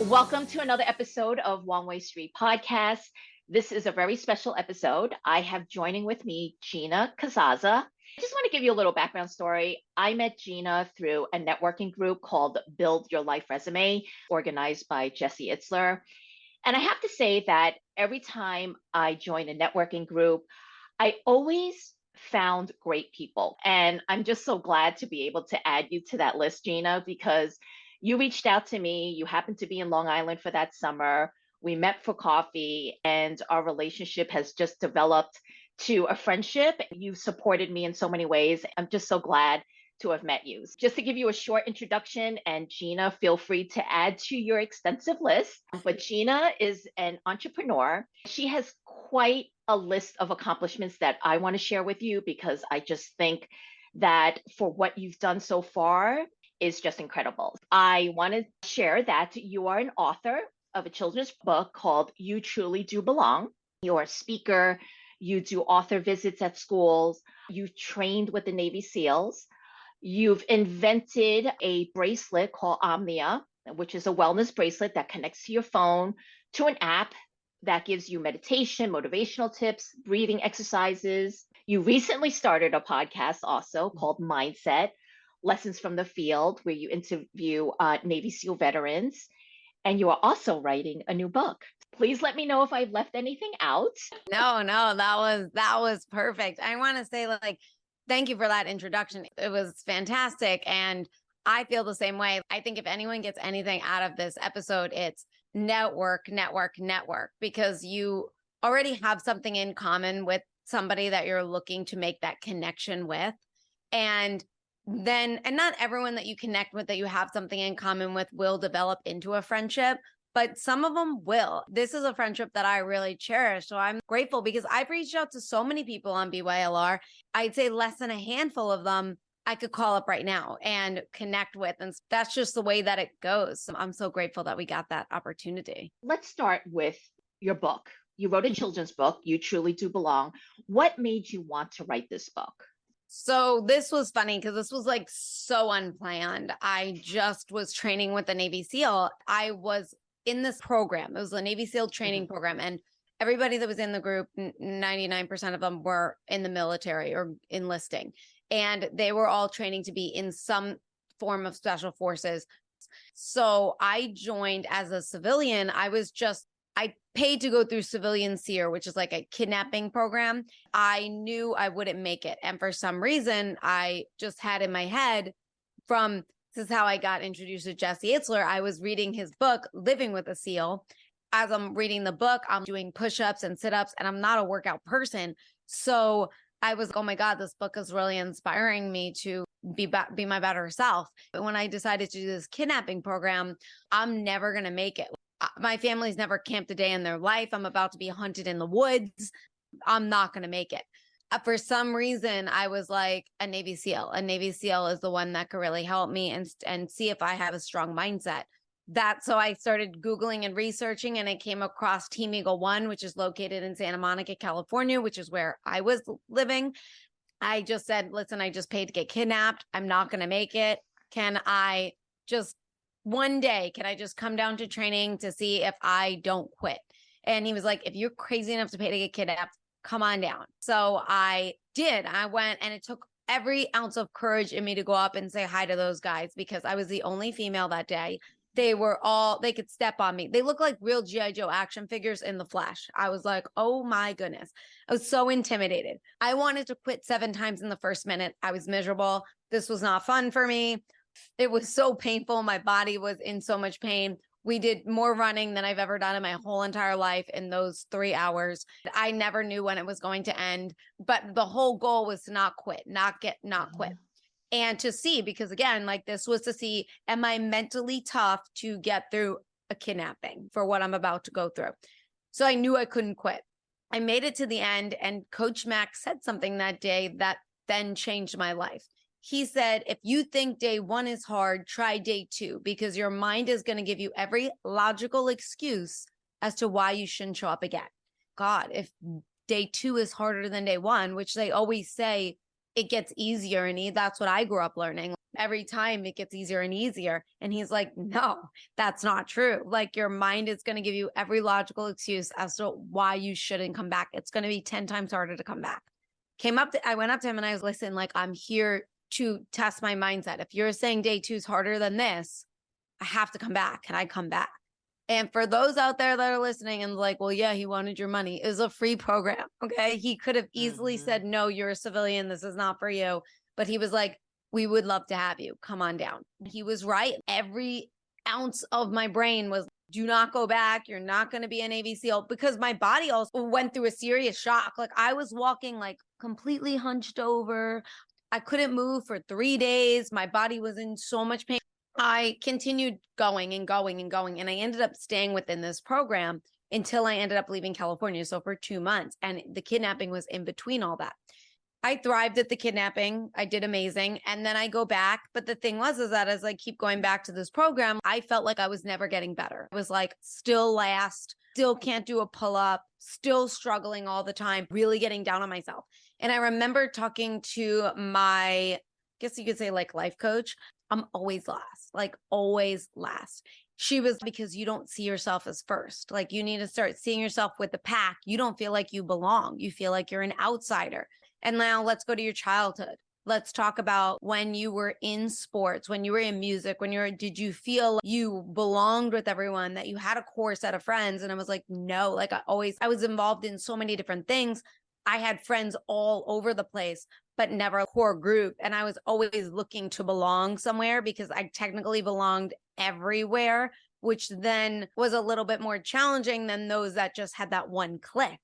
Welcome to another episode of One Way Street Podcast. This is a very special episode. I have joining with me Gina Casazza. I just want to give you a little background story. I met Gina through a networking group called Build Your Life Resume, organized by Jesse Itzler. And I have to say that every time I join a networking group, I always found great people. And I'm just so glad to be able to add you to that list, Gina, because you reached out to me. You happened to be in Long Island for that summer. We met for coffee, and our relationship has just developed to a friendship. You supported me in so many ways. I'm just so glad to have met you. Just to give you a short introduction, and Gina, feel free to add to your extensive list. But Gina is an entrepreneur. She has quite a list of accomplishments that I want to share with you because I just think that for what you've done so far is just incredible. I want to share that you are an author of a children's book called You Truly Do Belong. You're a speaker. You do author visits at schools. You've trained with the Navy SEALs. You've invented a bracelet called Omnia, which is a wellness bracelet that connects to your phone to an app that gives you meditation, motivational tips, breathing exercises. You recently started a podcast also called Mindset, Lessons from the Field, where you interview Navy SEAL veterans. And you are also writing a new book. Please let me know if I've left anything out. No, that was perfect. I want to say thank you for that introduction. It was fantastic. And I feel the same way. I think if anyone gets anything out of this episode, it's network, because you already have something in common with somebody that you're looking to make that connection with. And not everyone that you connect with that you have something in common with will develop into a friendship, but some of them will. This is a friendship that I really cherish. So I'm grateful because I've reached out to so many people on BYLR. I'd say less than a handful of them I could call up right now and connect with. And that's just the way that it goes. So I'm so grateful that we got that opportunity. Let's start with your book. You wrote a children's book, You Truly Do Belong. What made you want to write this book? So this was funny because this was so unplanned. I just was training with the Navy SEAL. I was in this program. It was a Navy SEAL training program. And everybody that was in the group, 99% of them were in the military or enlisting. And they were all training to be in some form of special forces. So I joined as a civilian. I paid to go through civilian SEER, which is like a kidnapping program. I knew I wouldn't make it. And for some reason, I just had in my head this is how I got introduced to Jesse Itzler. I was reading his book, Living with a SEAL. As I'm reading the book, I'm doing push-ups and sit-ups, and I'm not a workout person. So I was, oh my God, this book is really inspiring me to be my better self. But when I decided to do this kidnapping program, I'm never going to make it. My family's never camped a day in their life. I'm about to be hunted in the woods. I'm not going to make it. For some reason, I was like a Navy SEAL. A Navy SEAL is the one that could really help me and see if I have a strong mindset. So I started Googling and researching, and I came across Team Eagle One, which is located in Santa Monica, California, which is where I was living. I just said, listen, I just paid to get kidnapped. I'm not going to make it. One day, can I just come down to training to see if I don't quit? And he was like, if you're crazy enough to pay to get kidnapped, come on down. So I did. I went, and it took every ounce of courage in me to go up and say hi to those guys because I was the only female that day. They could step on me. They look like real G.I. Joe action figures in the flesh. I was like, oh my goodness. I was so intimidated. I wanted to quit 7 times in the first minute. I was miserable. This was not fun for me. It was so painful. My body was in so much pain. We did more running than I've ever done in my whole entire life in those 3 hours. I never knew when it was going to end, but the whole goal was to not quit, not quit. And to see, because again, this was to see, am I mentally tough to get through a kidnapping for what I'm about to go through? So I knew I couldn't quit. I made it to the end, and Coach Mac said something that day that then changed my life. He said, if you think day 1 is hard, try day 2, because your mind is going to give you every logical excuse as to why you shouldn't show up again. God, if day 2 is harder than day 1, which they always say it gets easier, and that's what I grew up learning. every time it gets easier and easier. And he's like, no, that's not true. Like your mind is going to give you every logical excuse as to why you shouldn't come back. It's going to be 10 times harder to come back. I went up to him and I was, listen, like I'm here to test my mindset. If you're saying day 2 is harder than this, I have to come back. Can I come back? And for those out there that are listening and like, well, yeah, he wanted your money. It was a free program. Okay. He could have easily said, no, you're a civilian. This is not for you. But he was like, we would love to have you. Come on down. He was right. Every ounce of my brain was, do not go back. You're not going to be a Navy SEAL, because my body also went through a serious shock. Like I was walking like completely hunched over. I couldn't move for 3 days. My body was in so much pain. I continued going and going and going. And I ended up staying within this program until I ended up leaving California. So for 2 months, and the kidnapping was in between all that. I thrived at the kidnapping. I did amazing. And then I go back. But the thing was, is that as I keep going back to this program, I felt like I was never getting better. I was like, still last, still can't do a pull-up, still struggling all the time, really getting down on myself. And I remember talking to my, I guess you could say like life coach. I'm always last, like always last. She was, because you don't see yourself as first. Like you need to start seeing yourself with the pack. You don't feel like you belong. You feel like you're an outsider. And now let's go to your childhood. Let's talk about when you were in sports, when you were in music, did you feel you belonged with everyone, that you had a core set of friends? And I was like, no, like I was involved in so many different things. I had friends all over the place, but never a core group. And I was always looking to belong somewhere because I technically belonged everywhere, which then was a little bit more challenging than those that just had that one click.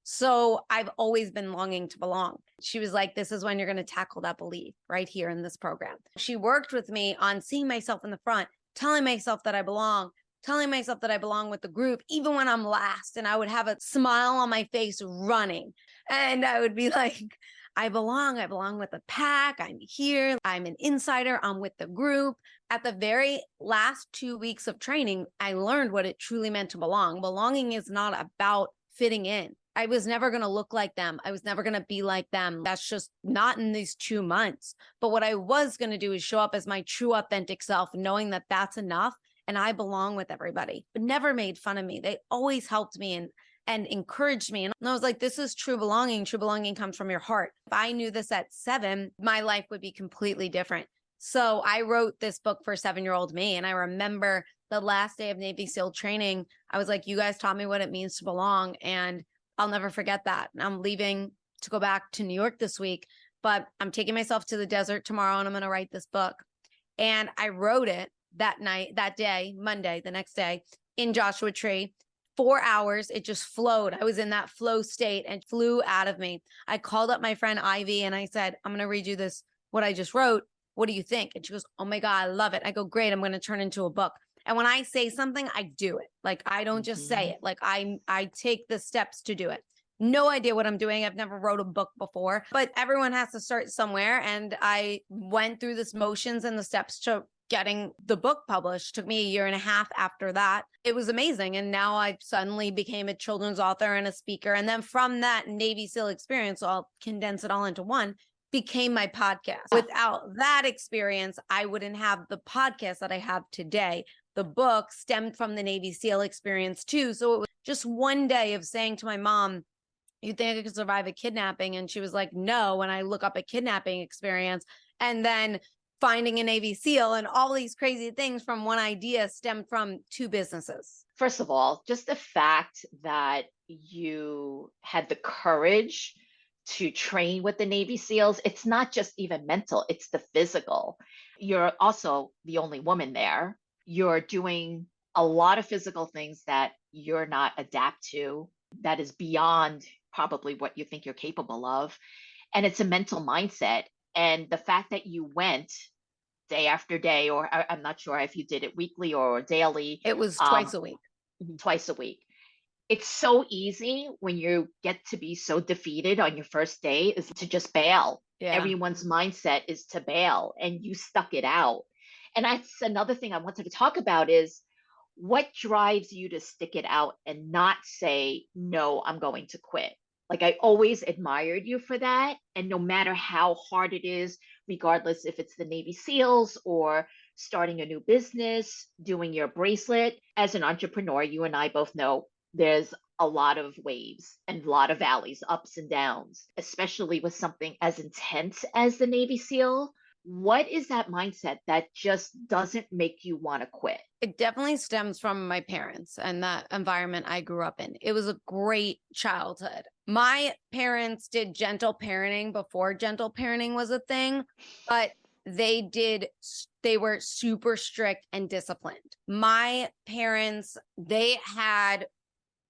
So I've always been longing to belong. She was like, this is when you're going to tackle that belief right here in this program. She worked with me on seeing myself in the front, telling myself that I belong, telling myself that I belong with the group, even when I'm last. And I would have a smile on my face running. And I would be like, I belong with the pack. I'm here. I'm an insider. I'm with the group. At the very last 2 weeks of training, I learned what it truly meant to belong. Belonging is not about fitting in. I was never going to look like them. I was never going to be like them. That's just not in these 2 months. But what I was going to do is show up as my true authentic self, knowing that that's enough and I belong with everybody, but never made fun of me. They always helped me and encouraged me. And I was like, this is true belonging. True belonging comes from your heart. If I knew this at 7, my life would be completely different. So I wrote this book for 7-year-old me. And I remember the last day of Navy SEAL training, I was like, you guys taught me what it means to belong. And I'll never forget that. I'm leaving to go back to New York this week, but I'm taking myself to the desert tomorrow and I'm going to write this book. And I wrote it that day, Monday, the next day in Joshua Tree. 4 hours. It just flowed. I was in that flow state and flew out of me. I called up my friend Ivy and I said, I'm going to read you what I just wrote. What do you think? And she goes, oh my God, I love it. I go, great. I'm going to turn into a book. And when I say something, I do it. Like I don't just say it. Like I take the steps to do it. No idea what I'm doing. I've never wrote a book before, but everyone has to start somewhere. And I went through this motions and the steps to getting the book published. Took me 1.5 years after that. It was amazing. And now I suddenly became a children's author and a speaker. And then from that Navy SEAL experience, so I'll condense it all into one, became my podcast. Without that experience, I wouldn't have the podcast that I have today. The book stemmed from the Navy SEAL experience too. So it was just one day of saying to my mom, you think I could survive a kidnapping? And she was like, no. And I look up a kidnapping experience and then finding a Navy SEAL and all these crazy things from one idea stemmed from 2 businesses. First of all, just the fact that you had the courage to train with the Navy SEALs, it's not just even mental, it's the physical. You're also the only woman there. You're doing a lot of physical things that you're not adapt to, that is beyond probably what you think you're capable of. And it's a mental mindset. And the fact that you went day after day, or I'm not sure if you did it weekly or daily. It was twice a week. Twice a week. It's so easy when you get to be so defeated on your first day is to just bail. Yeah. Everyone's mindset is to bail, and you stuck it out. And that's another thing I wanted to talk about is what drives you to stick it out and not say, no, I'm going to quit. Like I always admired you for that. And no matter how hard it is, regardless if it's the Navy SEALs or starting a new business, doing your bracelet. As an entrepreneur, you and I both know there's a lot of waves and a lot of valleys, ups and downs, especially with something as intense as the Navy SEAL. What is that mindset that just doesn't make you want to quit? It definitely stems from my parents and that environment I grew up in. It was a great childhood. My parents did gentle parenting before gentle parenting was a thing, but they were super strict and disciplined. My parents, they had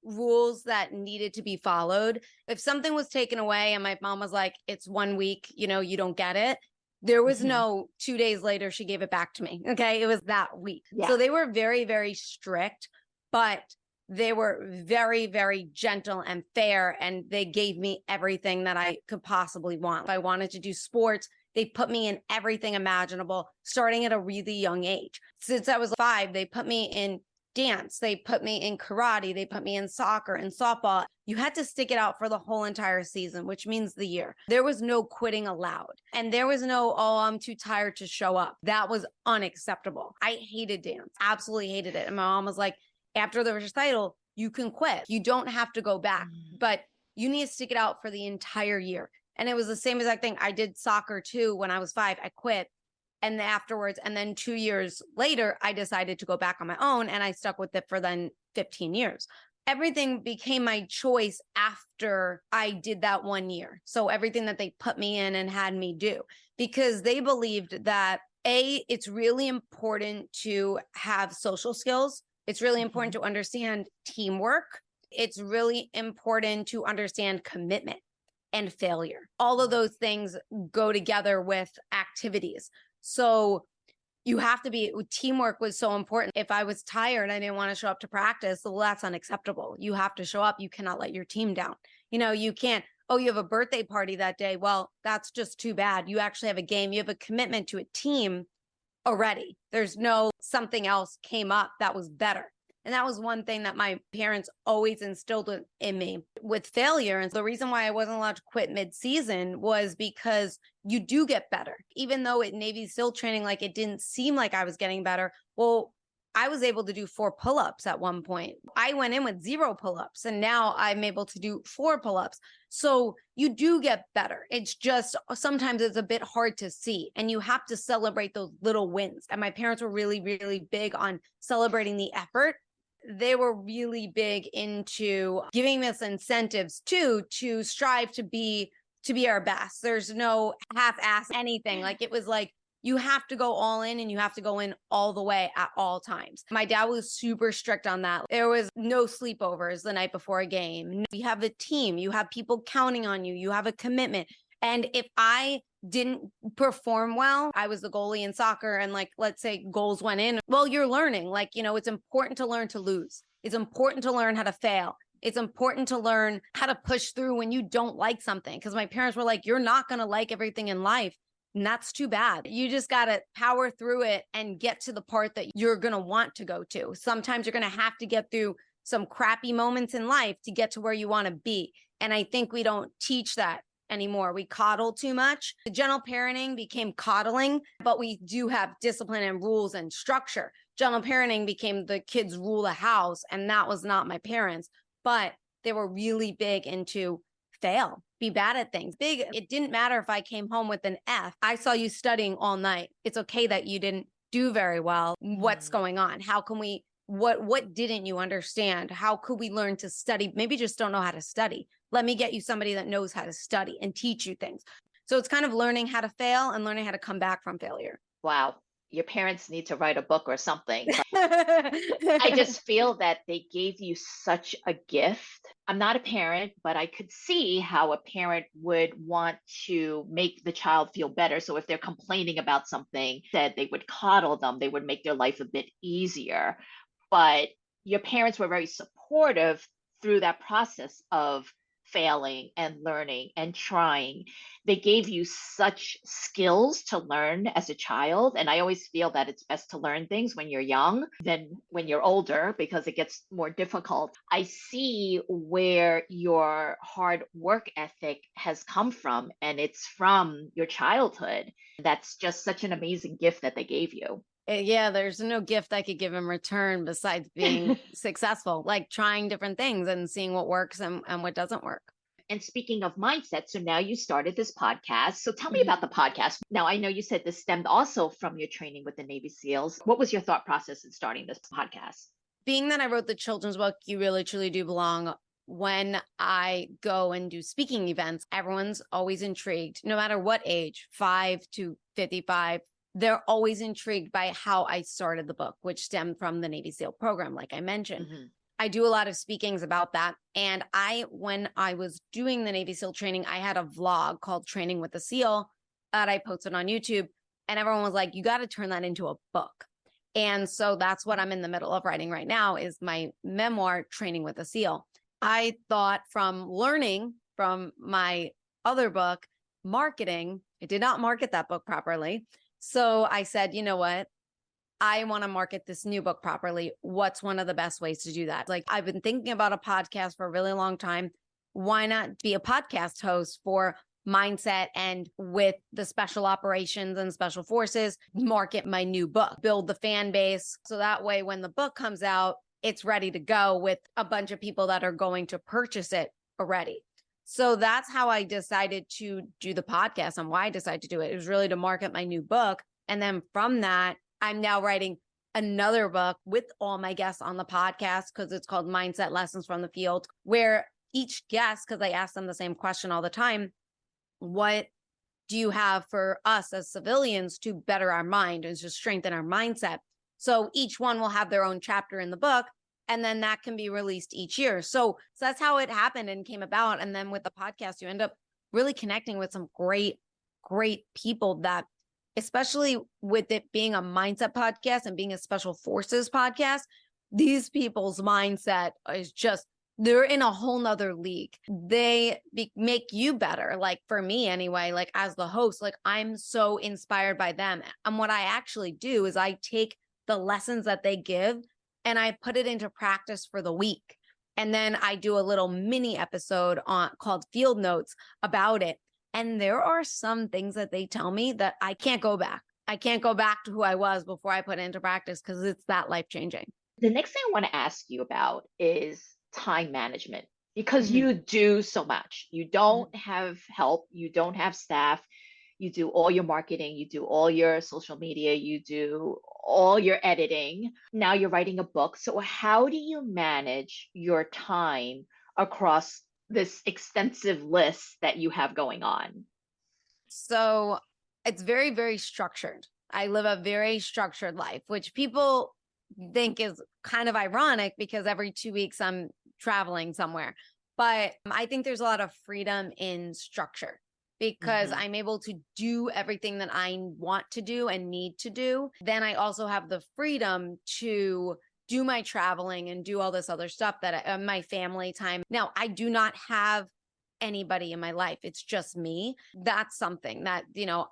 rules that needed to be followed. If something was taken away and my mom was like, it's 1 week, you don't get it. There was no 2 days later, she gave it back to me. Okay. It was that week. Yeah. So they were very, very strict, but they were very, very gentle and fair. And they gave me everything that I could possibly want. If I wanted to do sports, they put me in everything imaginable, starting at a really young age. Since I was 5, they put me in dance, they put me in karate, they put me in soccer and softball. You had to stick it out for the whole entire season, which means the year. There was no quitting allowed. And there was no, oh, I'm too tired to show up. That was unacceptable. I hated dance, absolutely hated it. And my mom was like, after the recital, you can quit. You don't have to go back, but you need to stick it out for the entire year. And it was the same exact thing. I did soccer too when I was 5. I quit. And afterwards, and then 2 years later, I decided to go back on my own and I stuck with it for then 15 years. Everything became my choice after I did that 1 year. So everything that they put me in and had me do, because they believed that it's really important to have social skills. It's really important to understand teamwork. It's really important to understand commitment and failure. All of those things go together with activities. So you have to teamwork was so important. If I was tired and I didn't want to show up to practice, well, that's unacceptable. You have to show up. You cannot let your team down. You can't, oh, you have a birthday party that day. Well, that's just too bad. You actually have a game. You have a commitment to a team already. There's no something else came up that was better. And that was one thing that my parents always instilled in me with failure. And the reason why I wasn't allowed to quit mid-season was because you do get better. Even though at Navy SEAL training, like it didn't seem like I was getting better. Well, I was able to do 4 pull-ups at one point. I went in with 0 pull-ups and now I'm able to do 4 pull-ups. So you do get better. It's just sometimes it's a bit hard to see and you have to celebrate those little wins. And my parents were really, really big on celebrating the effort. They were really big into giving us incentives too, to strive to be our best. There's no half-ass anything. Like it was like, you have to go all in and you have to go in all the way at all times. My dad was super strict on that. There was no sleepovers the night before a game. You have a team, you have people counting on you, you have a commitment. And if I didn't perform well, I was the goalie in soccer and like, let's say goals went in. Well, you're learning, like, it's important to learn to lose. It's important to learn how to fail. It's important to learn how to push through when you don't like something. Because my parents were like, you're not going to like everything in life. And that's too bad. You just got to power through it and get to the part that you're going to want to go to. Sometimes you're going to have to get through some crappy moments in life to get to where you want to be. And I think we don't teach that anymore. We coddle too much. The gentle parenting became coddling, but we do have discipline and rules and structure. Gentle parenting became the kids rule the house. And that was not my parents, but they were really big into fail, be bad at things. Big. It didn't matter if I came home with an F. I saw you studying all night. It's okay that you didn't do very well. What's going on? How can we, what didn't you understand? How could we learn to study? Maybe just don't know how to study. Let me get you somebody that knows how to study and teach you things. So it's kind of learning how to fail and learning how to come back from failure. Wow. Your parents need to write a book or something. I just feel that they gave you such a gift. I'm not a parent, but I could see how a parent would want to make the child feel better. So if they're complaining about something, that they would coddle them, they would make their life a bit easier. But your parents were very supportive through that process of failing and learning and trying. They gave you such skills to learn as a child. And I always feel that it's best to learn things when you're young than when you're older because it gets more difficult. I see where your hard work ethic has come from, and it's from your childhood. That's just such an amazing gift that they gave you. Yeah, there's no gift I could give in return besides being successful, like trying different things and seeing what works and what doesn't work. And speaking of mindset, so now you started this podcast. So tell me Mhm. about the podcast. Now, I know you said this stemmed also from your training with the Navy SEALs. What was your thought process in starting this podcast? Being that I wrote the children's book, You Really Truly Do Belong, when I go and do speaking events, everyone's always intrigued, no matter what age, 5 to 55. They're always intrigued by how I started the book, which stemmed from the Navy SEAL program, like I mentioned. Mm-hmm. I do a lot of speakings about that. And when I was doing the Navy SEAL training, I had a vlog called Training with the SEAL that I posted on YouTube. And everyone was like, you got to turn that into a book. And so that's what I'm in the middle of writing right now is my memoir, Training with a SEAL. I thought from learning from my other book, marketing, I did not market that book properly. So I said, you know what? I want to market this new book properly. What's one of the best ways to do that? Like I've been thinking about a podcast for a really long time. Why not be a podcast host for mindset and with the special operations and special forces, market my new book, build the fan base. So that way, when the book comes out, it's ready to go with a bunch of people that are going to purchase it already. So that's how I decided to do the podcast and why I decided to do it. It was really to market my new book. And then from that, I'm now writing another book with all my guests on the podcast because it's called Mindset Lessons from the Field, where each guest, because I ask them the same question all the time, what do you have for us as civilians to better our mind and to strengthen our mindset? So each one will have their own chapter in the book, and then that can be released each year. So that's how it happened and came about. And then with the podcast, you end up really connecting with some great people that, especially with it being a mindset podcast and being a special forces podcast, these people's mindset is just, they're in a whole nother league. They make you better. Like for me anyway, like as the host, like I'm so inspired by them. And what I actually do is I take the lessons that they give and I put it into practice for the week. And then I do a little mini episode called Field Notes about it. And there are some things that they tell me that I can't go back. I can't go back to who I was before I put it into practice because it's that life-changing. The next thing I want to ask you about is time management because you do so much. You don't have help, you don't have staff, you do all your marketing, you do all your social media, you do all your editing. Now you're writing a book. So, how do you manage your time across this extensive list that you have going on? So, it's very, very structured. I live a very structured life, which people think is kind of ironic because every 2 weeks I'm traveling somewhere. But I think there's a lot of freedom in structure because I'm able to do everything that I want to do and need to do. Then I also have the freedom to do my traveling and do all this other stuff that my family time. Now, I do not have anybody in my life. It's just me. That's something that,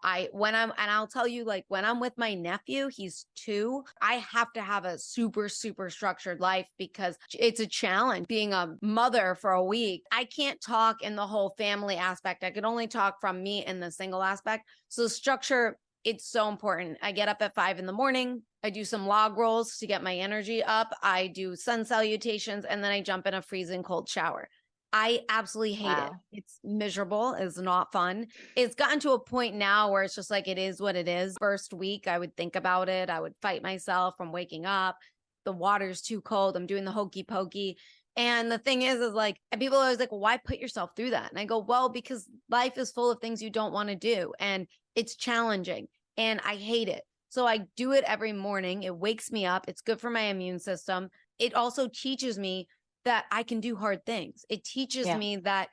I'll tell you, like when I'm with my nephew, he's 2, I have to have a super, super structured life because it's a challenge being a mother for a week. I can't talk in the whole family aspect. I could only talk from me in the single aspect. So structure, it's so important. I get up at 5 a.m. I do some log rolls to get my energy up. I do sun salutations, and then I jump in a freezing cold shower. I absolutely hate it. It's miserable. It's not fun. It's gotten to a point now where it's just like, it is what it is. First week, I would think about it. I would fight myself from waking up. The water's too cold. I'm doing the hokey pokey. And the thing is like, and people are always like, well, why put yourself through that? And I go, well, because life is full of things you don't want to do. And it's challenging and I hate it. So I do it every morning. It wakes me up. It's good for my immune system. It also teaches me that I can do hard things. It teaches me that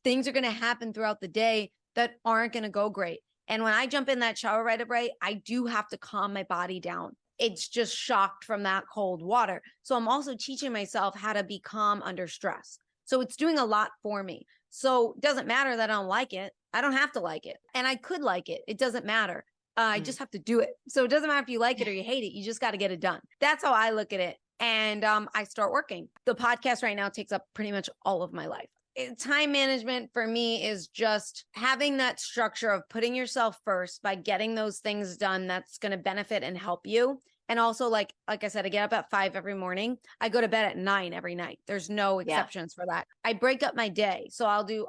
things are going to happen throughout the day that aren't going to go great. And when I jump in that shower right away, I do have to calm my body down. It's just shocked from that cold water. So I'm also teaching myself how to be calm under stress. So it's doing a lot for me. So it doesn't matter that I don't like it. I don't have to like it. And I could like it. It doesn't matter. I just have to do it. So it doesn't matter if you like it or you hate it. You just got to get it done. That's how I look at it. And I start working. The podcast right now takes up pretty much all of my life. Time management for me is just having that structure of putting yourself first by getting those things done that's going to benefit and help you. And also, like I said, I get up at 5 every morning. I go to bed at 9 every night. There's no exceptions for that. I break up my day. So I'll do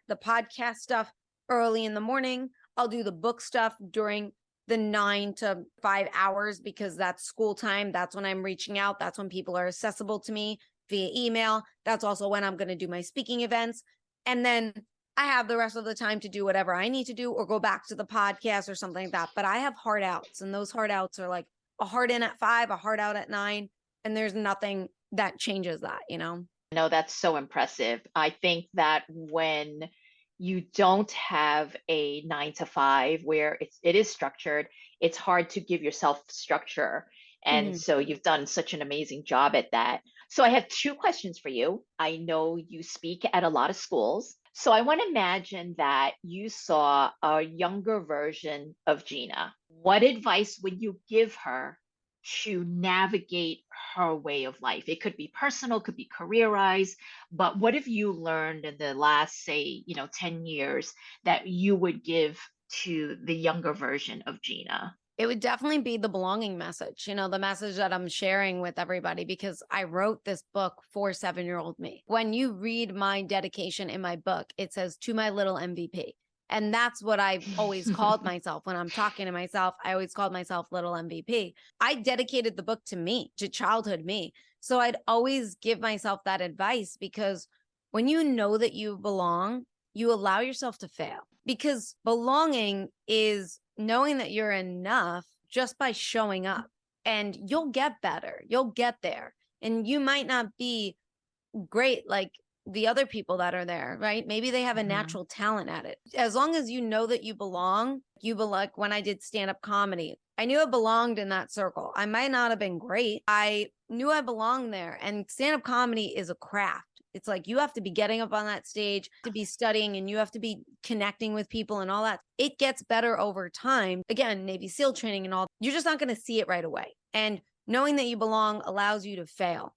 the podcast stuff early in the morning. I'll do the book stuff during the 9 to 5 hours because that's school time. That's when I'm reaching out. That's when people are accessible to me via email. That's also when I'm going to do my speaking events. And then I have the rest of the time to do whatever I need to do or go back to the podcast or something like that. But I have hard outs, and those hard outs are like a hard in at 5, a hard out at 9. And there's nothing that changes that, No, that's so impressive. I think that when you don't have a 9 to 5 where it is structured, it's hard to give yourself structure. And so you've done such an amazing job at that. So I have 2 questions for you. I know you speak at a lot of schools. So I want to imagine that you saw a younger version of Gina. What advice would you give her to navigate her way of life? It could be personal, could be career-wise, but what have you learned in the last, say, 10 years that you would give to the younger version of Gina? It would definitely be the belonging message, the message that I'm sharing with everybody, because I wrote this book for 7-year-old me. When you read my dedication in my book, it says, "To my little MVP." And that's what I've always called myself. When I'm talking to myself, I always called myself little MVP. I dedicated the book to me, to childhood me. So I'd always give myself that advice, because when you know that you belong, you allow yourself to fail, because belonging is knowing that you're enough just by showing up, and you'll get better. You'll get there. And you might not be great like the other people that are there, right? Maybe they have a natural talent at it. As long as you know that you belong, like when I did stand-up comedy, I knew I belonged in that circle. I might not have been great. I knew I belonged there. And stand-up comedy is a craft. It's like you have to be getting up on that stage, to be studying, and you have to be connecting with people and all that. It gets better over time. Again, Navy SEAL training and all, you're just not going to see it right away. And knowing that you belong allows you to fail.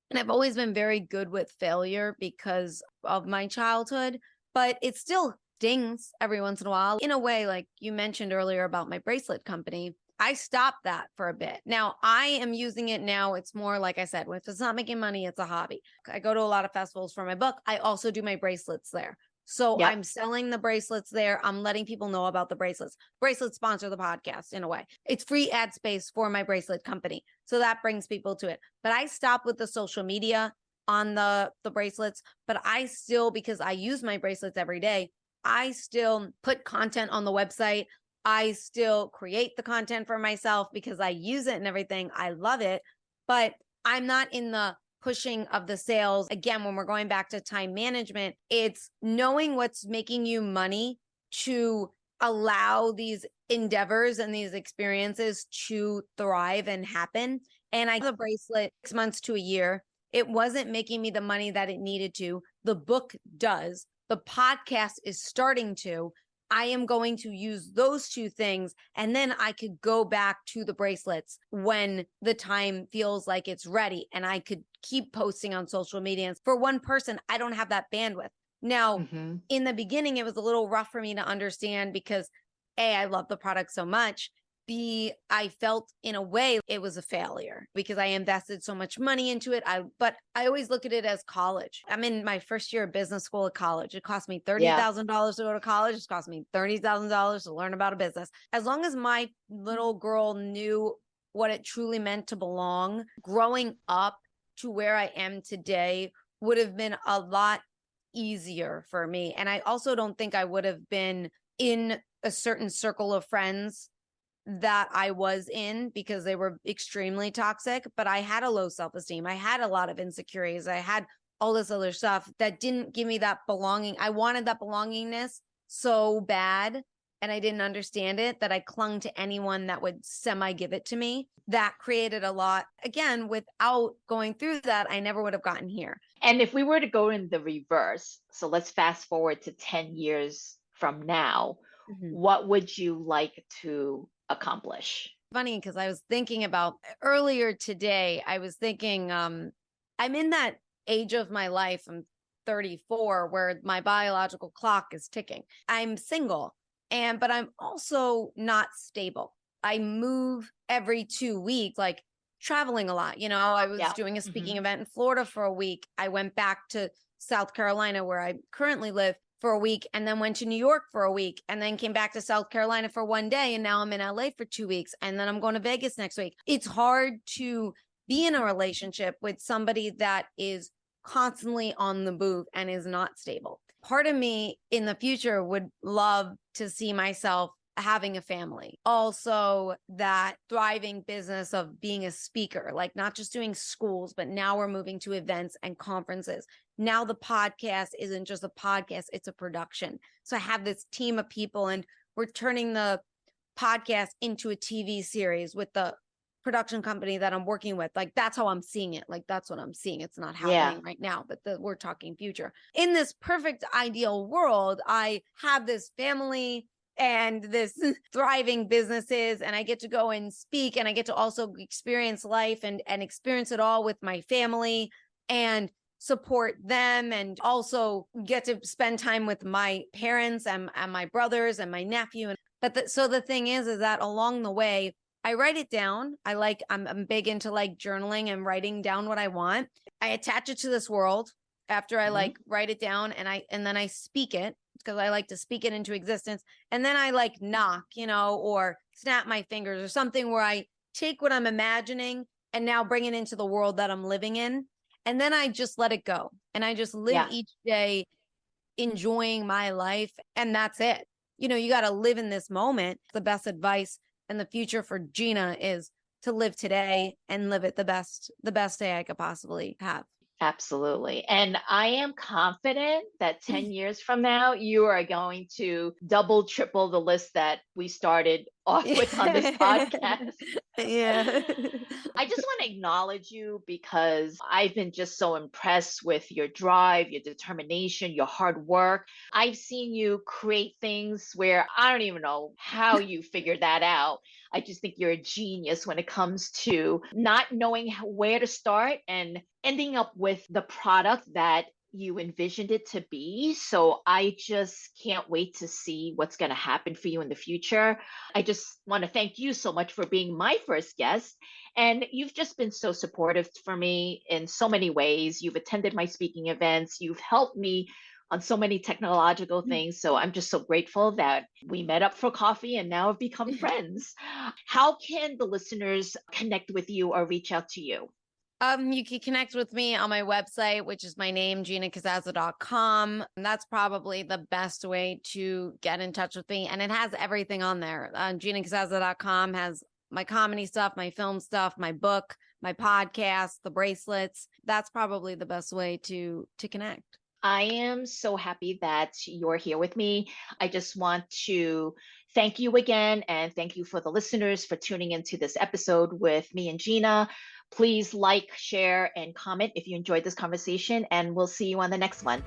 And I've always been very good with failure because of my childhood, but it still stings every once in a while. In a way, like you mentioned earlier about my bracelet company, I stopped that for a bit. Now I am using it now. It's more, like I said, if it's not making money, it's a hobby. I go to a lot of festivals for my book. I also do my bracelets there. So I'm selling the bracelets there. I'm letting people know about the bracelets. Bracelets sponsor the podcast in a way. It's free ad space for my bracelet company. So that brings people to it. But I stopped with the social media on the bracelets, but I still, because I use my bracelets every day, I still put content on the website. I still create the content for myself because I use it and everything. I love it, but I'm not in the pushing of the sales. Again, when we're going back to time management, it's knowing what's making you money to allow these endeavors and these experiences to thrive and happen. And I have a bracelet 6 months to a year. It wasn't making me the money that it needed to. The book does. The podcast is starting to. I am going to use those 2 things, and then I could go back to the bracelets when the time feels like it's ready, and I could keep posting on social media. And for one person, I don't have that bandwidth. Now, in the beginning, it was a little rough for me to understand because A, I love the product so much. B, I felt in a way it was a failure because I invested so much money into it. But I always look at it as college. I'm in my first year of business school at college. It cost me $30,000 to go to college. It cost me $30,000 to learn about a business. As long as my little girl knew what it truly meant to belong, growing up to where I am today would have been a lot easier for me. And I also don't think I would have been in a certain circle of friends that I was in because they were extremely toxic, but I had a low self-esteem. I had a lot of insecurities. I had all this other stuff that didn't give me that belonging. I wanted that belongingness so bad. and I didn't understand it, that I clung to anyone that would semi give it to me. That created a lot. Again, without going through that, I never would have gotten here. And if we were to go in the reverse, so let's fast forward to 10 years from now, what would you like to accomplish? Funny, because I was thinking about earlier today, I was thinking, I'm in that age of my life. I'm 34, where my biological clock is ticking. I'm single, but I'm also not stable. I move every 2 weeks, like traveling a lot. I was doing a speaking event in Florida for a week. I went back to South Carolina, where I currently live, for a week, and then went to New York for a week, and then came back to South Carolina for one day. And now I'm in LA for 2 weeks. And then I'm going to Vegas next week. It's hard to be in a relationship with somebody that is constantly on the move and is not stable. Part of me in the future would love to see myself having a family. Also, that thriving business of being a speaker, like not just doing schools, but now we're moving to events and conferences. Now the podcast isn't just a podcast, it's a production. So I have this team of people, and we're turning the podcast into a TV series with the production company that I'm working with. Like, that's how I'm seeing it. Like, that's what I'm seeing. It's not happening right now, but we're talking future. In this perfect ideal world, I have this family and this thriving businesses, and I get to go and speak, and I get to also experience life and experience it all with my family and support them, and also get to spend time with my parents and my brothers and my nephew. So the thing is that along the way, I write it down. I'm big into like journaling and writing down what I want. I attach it to this world after I like write it down, and then I speak it, because I like to speak it into existence. And then I like knock, or snap my fingers or something, where I take what I'm imagining and now bring it into the world that I'm living in. And then I just let it go. And I just live each day enjoying my life. And that's it. You got to live in this moment. The best advice and the future for Gina is to live today and live it the best day I could possibly have. Absolutely. And I am confident that 10 years from now, you are going to double, triple the list that we started off with on this podcast. Yeah. I just want to acknowledge you, because I've been just so impressed with your drive, your determination, your hard work. I've seen you create things where I don't even know how you figured that out. I just think you're a genius when it comes to not knowing where to start and ending up with the product that you envisioned it to be. So I just can't wait to see what's going to happen for you in the future. I just want to thank you so much for being my first guest. And you've just been so supportive for me in so many ways. You've attended my speaking events. You've helped me on so many technological things. So I'm just so grateful that we met up for coffee and now have become friends. How can the listeners connect with you or reach out to you? You can connect with me on my website, which is my name, GinaCasazza.com. That's probably the best way to get in touch with me. And it has everything on there. GinaCasazza.com has my comedy stuff, my film stuff, my book, my podcast, the bracelets. That's probably the best way to connect. I am so happy that you're here with me. I just want to thank you again, and thank you for the listeners for tuning into this episode with me and Gina. Please like, share, and comment if you enjoyed this conversation, and we'll see you on the next one.